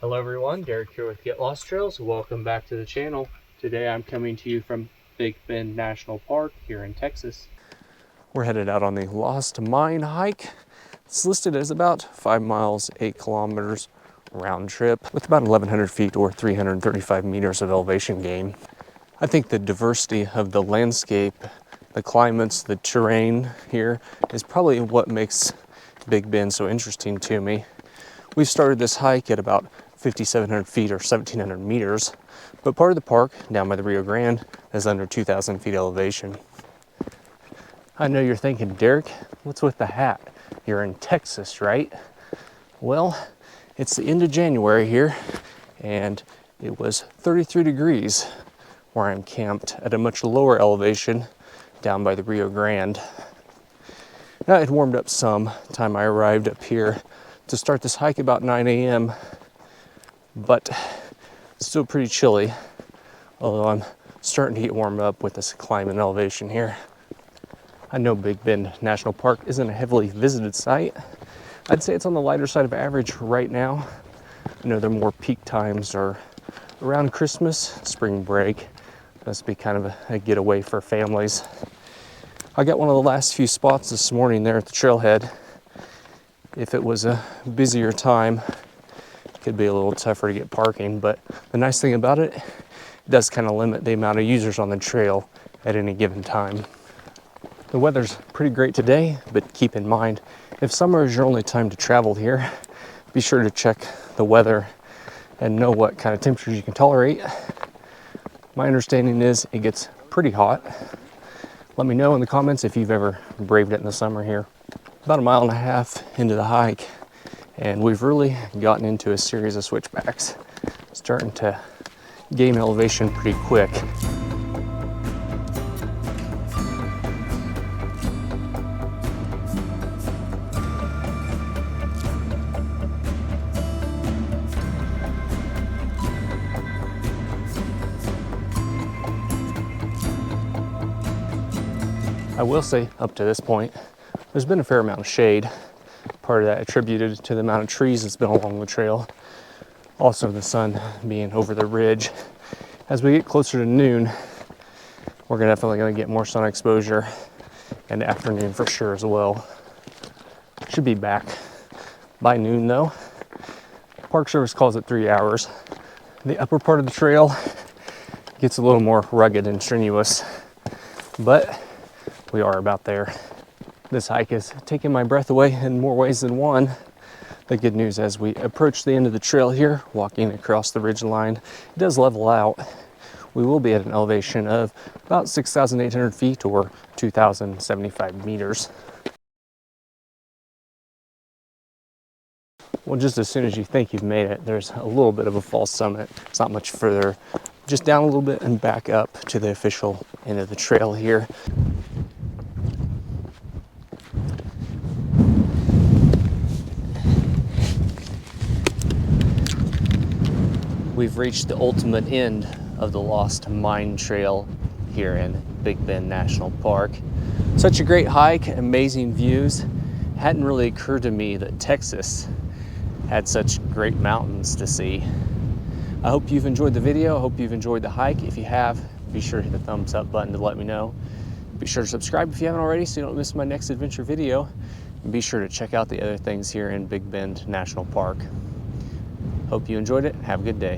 Hello everyone, Derek here with Get Lost Trails. Welcome back to the channel. Today I'm coming to you from Big Bend National Park here in Texas. We're headed out on the Lost Mine hike. It's listed as about 5 miles, 8 kilometers round trip with about 1,100 feet or 335 meters of elevation gain. I think the diversity of the landscape, the climates, the terrain here is probably what makes Big Bend so interesting to me. We started this hike at about 5,700 feet or 1,700 meters, but part of the park down by the Rio Grande is under 2,000 feet elevation. I know you're thinking, Derek, what's with the hat? You're in Texas, right? Well, it's the end of January here, and it was 33 degrees where I'm camped at a much lower elevation down by the Rio Grande. Now, it warmed up some time I arrived up here to start this hike about 9 a.m., but it's still pretty chilly, although I'm starting to get warmed up with this climb and elevation here. I know Big Bend National Park isn't a heavily visited site. I'd say it's on the lighter side of average right now. I know their more peak times are around Christmas, spring break. Must be kind of a getaway for families. I got one of the last few spots this morning there at the trailhead. If it was a busier time, it could be a little tougher to get parking, but the nice thing about it, it does kind of limit the amount of users on the trail at any given time. The weather's pretty great today, but keep in mind, if summer is your only time to travel here, be sure to check the weather and know what kind of temperatures you can tolerate. My understanding is it gets pretty hot. Let me know in the comments if you've ever braved it in the summer here. About 1.5 miles into the hike, and we've really gotten into a series of switchbacks, starting to gain elevation pretty quick. I will say, up to this point, there's been a fair amount of shade. Part of that attributed to the amount of trees that's been along the trail. Also the sun being over the ridge. As we get closer to noon, we're definitely gonna get more sun exposure, and afternoon for sure as well. Should be back by noon though. Park Service calls it 3 hours. The upper part of the trail gets a little more rugged and strenuous, but we are about there. This hike is taking my breath away in more ways than one. The good news as we approach the end of the trail here, walking across the ridge line, it does level out. We will be at an elevation of about 6,800 feet or 2,075 meters. Well, just as soon as you think you've made it, there's a little bit of a false summit. It's not much further, just down a little bit and back up to the official end of the trail here. We've reached the ultimate end of the Lost Mine Trail here in Big Bend National Park. Such a great hike, amazing views. Hadn't really occurred to me that Texas had such great mountains to see. I hope you've enjoyed the video. I hope you've enjoyed the hike. If you have, be sure to hit the thumbs up button to let me know. Be sure to subscribe if you haven't already so you don't miss my next adventure video. And be sure to check out the other things here in Big Bend National Park. Hope you enjoyed it. Have a good day.